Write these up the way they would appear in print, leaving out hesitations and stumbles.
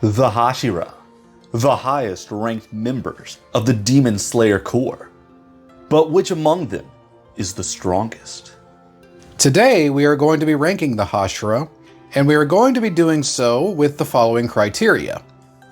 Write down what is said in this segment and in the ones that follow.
The Hashira, the highest ranked members of the Demon Slayer Corps. But which among them is the strongest? Today we are going to be ranking the Hashira, and we are going to be doing so with the following criteria.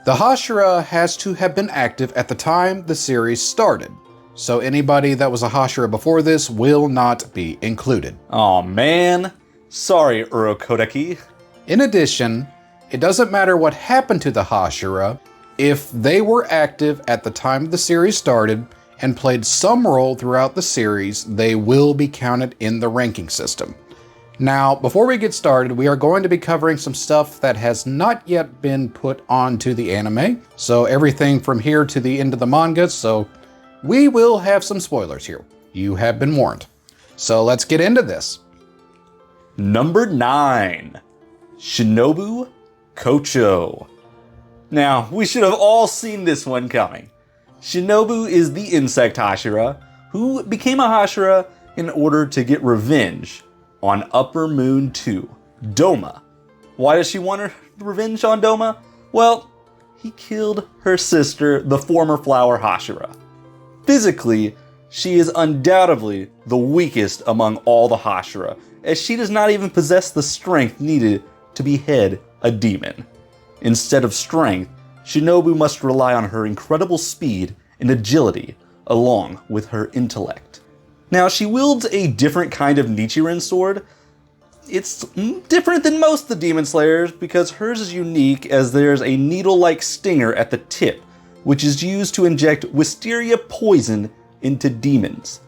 The Hashira has to have been active at the time the series started, so anybody that was a Hashira before this will not be included. Aw man, sorry Urokodaki. In addition, it doesn't matter what happened to the Hashira, if they were active at the time the series started and played some role throughout the series, they will be counted in the ranking system. Now, before we get started, we are going to be covering some stuff that has not yet been put onto the anime, so everything from here to the end of the manga, so we will have some spoilers here. You have been warned. So let's get into this. Number 9, Shinobu Kocho. Now, we should have all seen this one coming. Shinobu is the insect Hashira, who became a Hashira in order to get revenge on Upper Moon 2, Doma. Why does she want her revenge on Doma? Well, he killed her sister, the former flower Hashira. Physically, she is undoubtedly the weakest among all the Hashira, as she does not even possess the strength needed to behead a demon. Instead of strength, Shinobu must rely on her incredible speed and agility, along with her intellect. Now, she wields a different kind of Nichiren sword. It's different than most of the Demon Slayers because hers is unique as there's a needle-like stinger at the tip, which is used to inject wisteria poison into demons.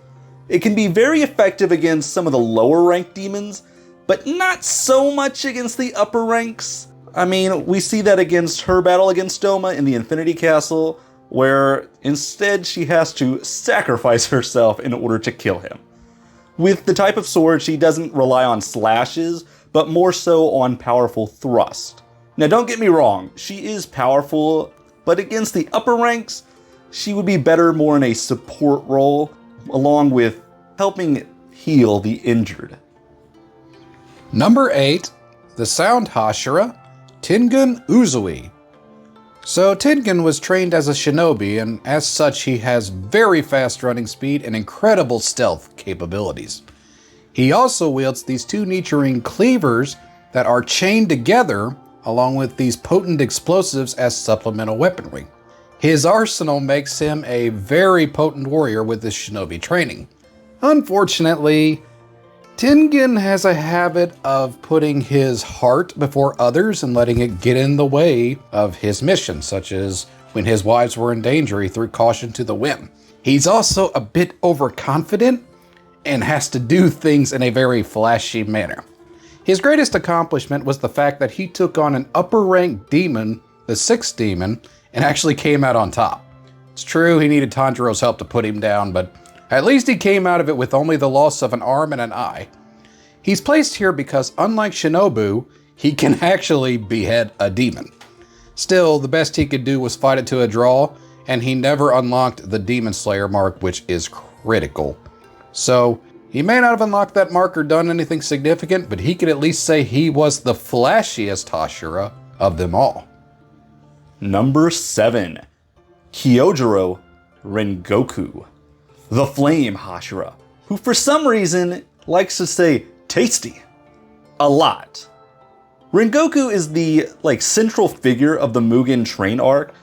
It can be very effective against some of the lower-ranked demons, but not so much against the upper ranks. I mean, we see that against her battle against Doma in the Infinity Castle, where instead she has to sacrifice herself in order to kill him. With the type of sword, she doesn't rely on slashes, but more so on powerful thrust. Now don't get me wrong, she is powerful, but against the upper ranks, she would be better more in a support role, along with helping heal the injured. Number 8, the Sound Hashira, Tengen Uzui. So Tengen was trained as a shinobi, and as such he has very fast running speed and incredible stealth capabilities. He also wields these two Nichiren cleavers that are chained together along with these potent explosives as supplemental weaponry. His arsenal makes him a very potent warrior with his shinobi training. Unfortunately, Tengen has a habit of putting his heart before others and letting it get in the way of his mission, such as when his wives were in danger, he threw caution to the wind. He's also a bit overconfident and has to do things in a very flashy manner. His greatest accomplishment was the fact that he took on an upper-ranked demon, the 6th demon, and actually came out on top. It's true he needed Tanjiro's help to put him down, but at least he came out of it with only the loss of an arm and an eye. He's placed here because, unlike Shinobu, he can actually behead a demon. Still, the best he could do was fight it to a draw, and he never unlocked the Demon Slayer mark, which is critical. So, he may not have unlocked that mark or done anything significant, but he could at least say he was the flashiest Hashira of them all. Number 7, Kyojuro Rengoku, the Flame Hashira, who for some reason likes to say tasty a lot. Rengoku is the central figure of the Mugen Train arc,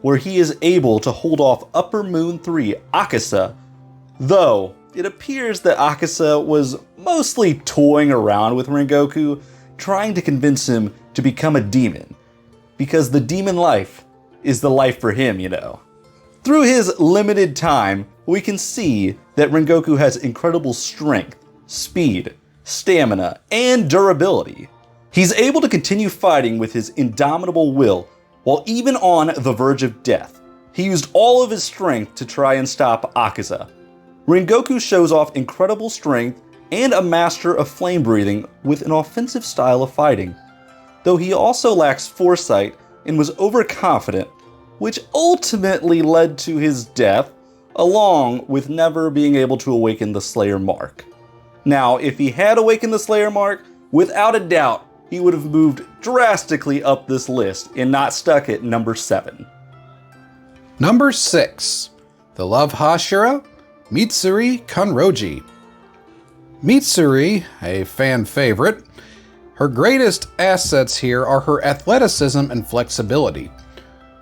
where he is able to hold off Upper Moon 3 Akasa, though it appears that Akasa was mostly toying around with Rengoku, trying to convince him to become a demon, because the demon life is the life for him, you know. Through his limited time, we can see that Rengoku has incredible strength, speed, stamina, and durability. He's able to continue fighting with his indomitable will while even on the verge of death. He used all of his strength to try and stop Akaza. Rengoku shows off incredible strength and a master of flame breathing with an offensive style of fighting, though he also lacks foresight and was overconfident, which ultimately led to his death, along with never being able to awaken the Slayer mark. Now, if he had awakened the Slayer mark, without a doubt, he would have moved drastically up this list and not stuck at number 7. Number 6. The Love Hashira, Mitsuri Kanroji. Mitsuri, a fan favorite, her greatest assets here are her athleticism and flexibility.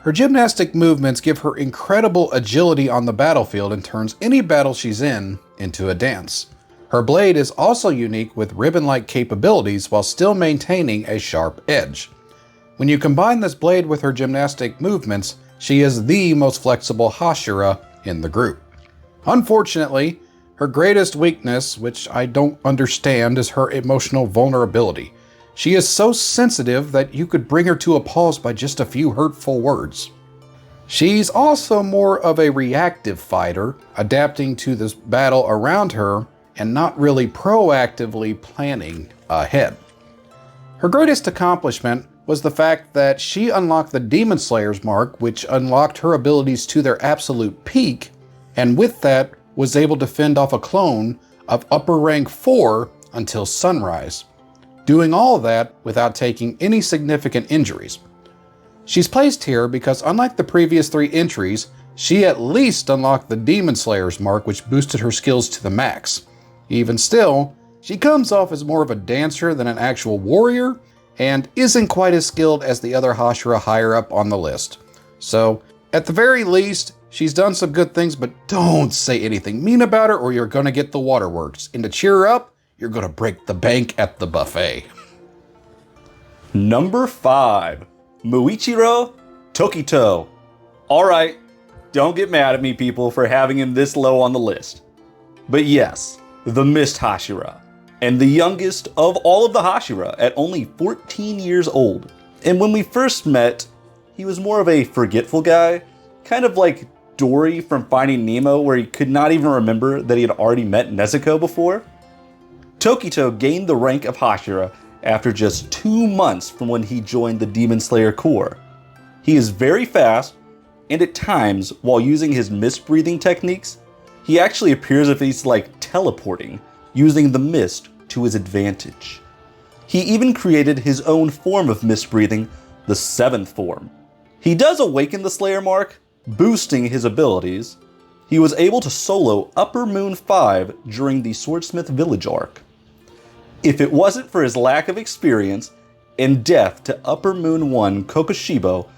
Her gymnastic movements give her incredible agility on the battlefield and turns any battle she's in into a dance. Her blade is also unique with ribbon-like capabilities while still maintaining a sharp edge. When you combine this blade with her gymnastic movements, she is the most flexible Hashira in the group. Unfortunately, her greatest weakness, which I don't understand, is her emotional vulnerability. She is so sensitive that you could bring her to a pause by just a few hurtful words. She's also more of a reactive fighter, adapting to this battle around her and not really proactively planning ahead. Her greatest accomplishment was the fact that she unlocked the Demon Slayer's mark, which unlocked her abilities to their absolute peak, and with that was able to fend off a clone of upper rank 4 until sunrise, doing all of that without taking any significant injuries. She's placed here because unlike the previous 3 entries, she at least unlocked the Demon Slayer's mark, which boosted her skills to the max. Even still, she comes off as more of a dancer than an actual warrior, and isn't quite as skilled as the other Hashira higher up on the list. So, at the very least, she's done some good things, but don't say anything mean about her or you're gonna get the waterworks. And to cheer her up, you're gonna break the bank at the buffet. Number 5. Muichiro Tokito. Alright, don't get mad at me, people, for having him this low on the list. But yes, the Mist Hashira, and the youngest of all of the Hashira at only 14 years old. And when we first met, he was more of a forgetful guy, kind of like Dory from Finding Nemo, where he could not even remember that he had already met Nezuko before. Tokito gained the rank of Hashira after just 2 months from when he joined the Demon Slayer Corps. He is very fast, and at times, while using his mist breathing techniques, he actually appears as if he's like teleporting, using the mist to his advantage. He even created his own form of mist breathing, the 7th form. He does awaken the Slayer mark, boosting his abilities. He was able to solo Upper Moon 5 during the Swordsmith Village arc. If it wasn't for his lack of experience and death to Upper Moon 1 Kokushibo,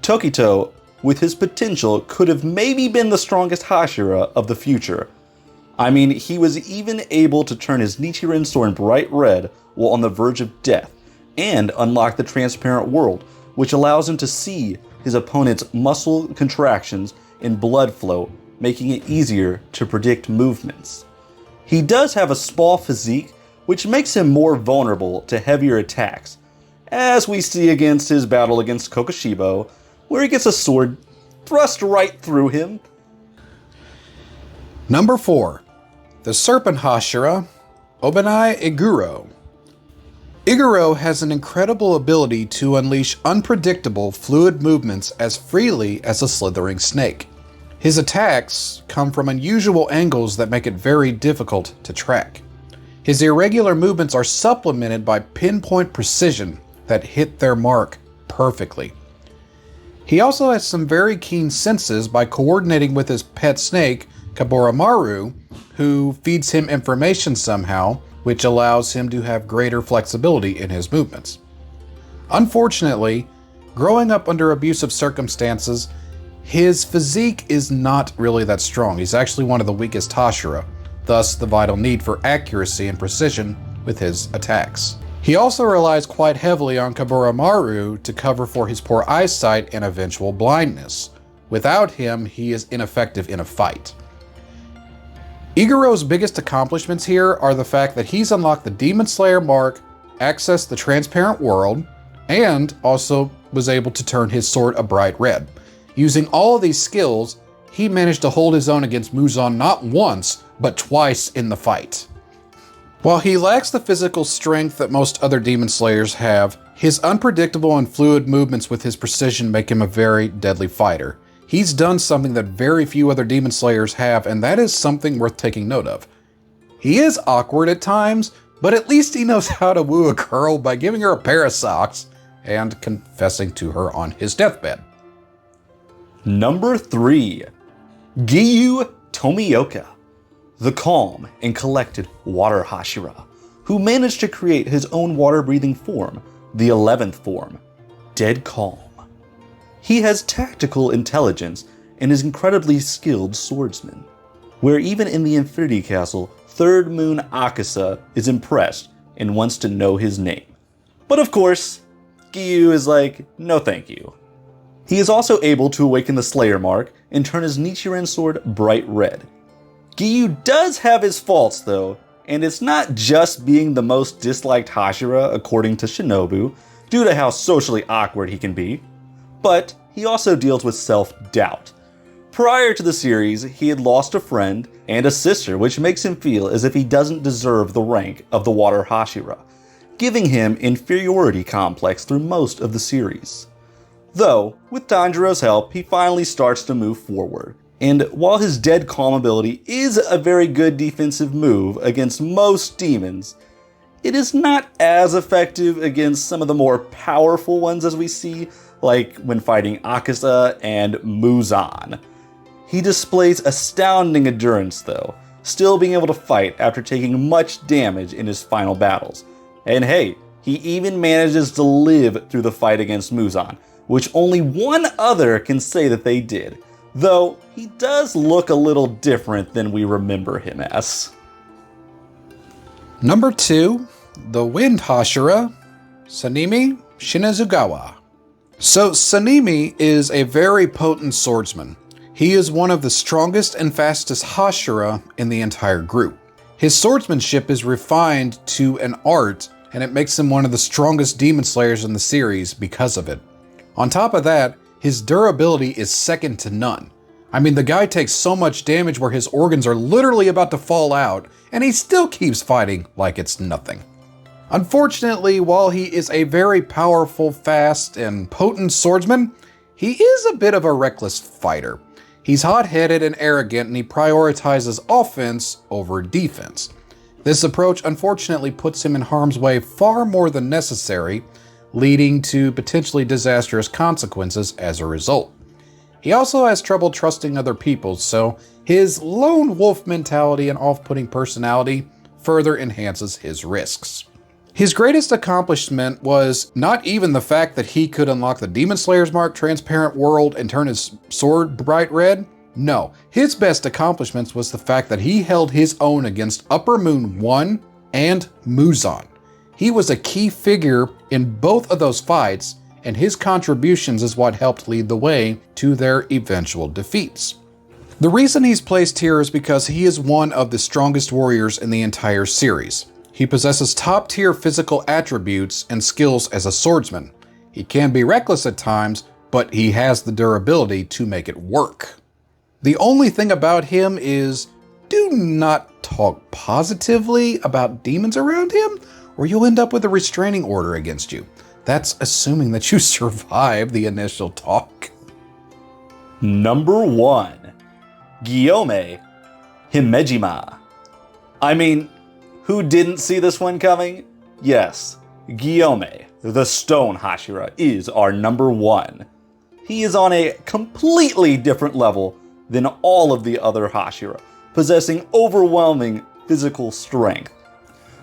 Tokito, with his potential, could have maybe been the strongest Hashira of the future. I mean, he was even able to turn his Nichiren sword bright red while on the verge of death, and unlock the transparent world, which allows him to see his opponent's muscle contractions and blood flow, making it easier to predict movements. He does have a small physique, which makes him more vulnerable to heavier attacks, as we see against his battle against Kokushibo, where he gets a sword thrust right through him. Number 4. The Serpent Hashira, Obanai Iguro. Iguro has an incredible ability to unleash unpredictable fluid movements as freely as a slithering snake. His attacks come from unusual angles that make it very difficult to track. His irregular movements are supplemented by pinpoint precision that hit their mark perfectly. He also has some very keen senses by coordinating with his pet snake, Kaboramaru, who feeds him information somehow, which allows him to have greater flexibility in his movements. Unfortunately, growing up under abusive circumstances, his physique is not really that strong. He's actually one of the weakest Hashira, thus the vital need for accuracy and precision with his attacks. He also relies quite heavily on Kaboramaru to cover for his poor eyesight and eventual blindness. Without him, he is ineffective in a fight. Iguro's biggest accomplishments here are the fact that he's unlocked the Demon Slayer mark, accessed the transparent world, and also was able to turn his sword a bright red. Using all of these skills, he managed to hold his own against Muzan not once, but twice in the fight. While he lacks the physical strength that most other Demon Slayers have, his unpredictable and fluid movements with his precision make him a very deadly fighter. He's done something that very few other Demon Slayers have, and that is something worth taking note of. He is awkward at times, but at least he knows how to woo a girl by giving her a pair of socks and confessing to her on his deathbed. Number 3. Giyu Tomioka, the calm and collected water Hashira, who managed to create his own water-breathing form, the 11th form, Dead Calm. He has tactical intelligence and is incredibly skilled swordsman, where even in the Infinity Castle, Third Moon Akasa is impressed and wants to know his name. But of course, Giyu is like, no thank you. He is also able to awaken the Slayer Mark and turn his Nichiren sword bright red. Giyu does have his faults though, and it's not just being the most disliked Hashira according to Shinobu, due to how socially awkward he can be, but he also deals with self-doubt. Prior to the series, he had lost a friend and a sister, which makes him feel as if he doesn't deserve the rank of the Water Hashira, giving him inferiority complex through most of the series. Though, with Tanjiro's help, he finally starts to move forward, and while his Dead Calm ability is a very good defensive move against most demons, it is not as effective against some of the more powerful ones as we see, like when fighting Akasa and Muzan. He displays astounding endurance though, still being able to fight after taking much damage in his final battles. And hey, he even manages to live through the fight against Muzan, which only one other can say that they did, though he does look a little different than we remember him as. Number 2, the Wind Hashira, Sanemi Shinazugawa. So Sanemi is a very potent swordsman. He is one of the strongest and fastest Hashira in the entire group. His swordsmanship is refined to an art, and it makes him one of the strongest demon slayers in the series because of it. On top of that, his durability is second to none. I mean, the guy takes so much damage where his organs are literally about to fall out, and he still keeps fighting like it's nothing. Unfortunately, while he is a very powerful, fast, and potent swordsman, he is a bit of a reckless fighter. He's hot-headed and arrogant, and he prioritizes offense over defense. This approach unfortunately puts him in harm's way far more than necessary, leading to potentially disastrous consequences as a result. He also has trouble trusting other people, so his lone wolf mentality and off-putting personality further enhances his risks. His greatest accomplishment was not even the fact that he could unlock the Demon Slayer's Mark Transparent World and turn his sword bright red. No, his best accomplishments was the fact that he held his own against Upper Moon 1 and Muzan. He was a key figure in both of those fights, and his contributions is what helped lead the way to their eventual defeats. The reason he's placed here is because he is one of the strongest warriors in the entire series. He possesses top-tier physical attributes and skills as a swordsman. He can be reckless at times, but he has the durability to make it work. The only thing about him is, do not talk positively about demons around him, or you'll end up with a restraining order against you. That's assuming that you survive the initial talk. Number 1. Gyomei Himejima. I mean, who didn't see this one coming? Yes, Gyomei, the Stone Hashira, is our number 1. He is on a completely different level than all of the other Hashira, possessing overwhelming physical strength.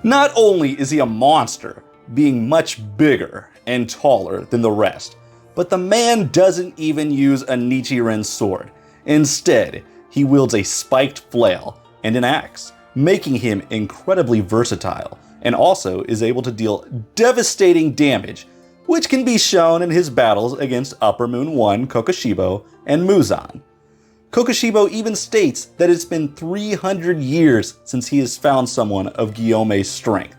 Not only is he a monster, being much bigger and taller than the rest, but the man doesn't even use a Nichiren sword. Instead, he wields a spiked flail and an axe, making him incredibly versatile, and also is able to deal devastating damage, which can be shown in his battles against Upper Moon 1 Kokushibo and Muzan. Kokushibo even states that it's been 300 years since he has found someone of Gyomei's strength.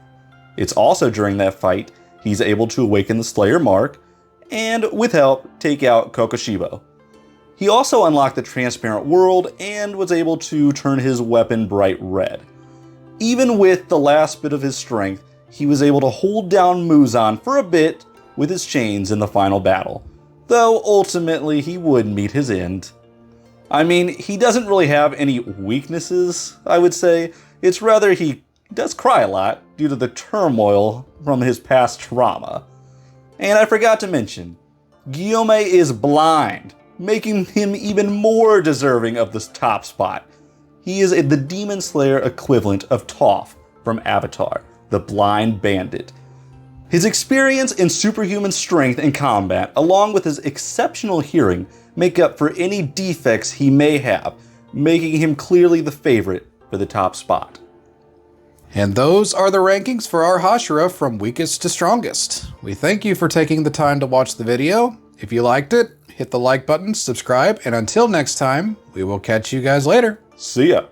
It's also during that fight he's able to awaken the Slayer Mark, and with help, take out Kokushibo. He also unlocked the Transparent World and was able to turn his weapon bright red. Even with the last bit of his strength, he was able to hold down Muzan for a bit with his chains in the final battle, though ultimately he would meet his end. I mean, he doesn't really have any weaknesses, I would say. It's rather he He does cry a lot due to the turmoil from his past trauma. And I forgot to mention, Gyomei is blind, making him even more deserving of this top spot. He is the Demon Slayer equivalent of Toph from Avatar, the blind bandit. His experience and superhuman strength in combat, along with his exceptional hearing, make up for any defects he may have, making him clearly the favorite for the top spot. And those are the rankings for our Hashira from weakest to strongest. We thank you for taking the time to watch the video. If you liked it, hit the like button, subscribe, and until next time, we will catch you guys later. See ya!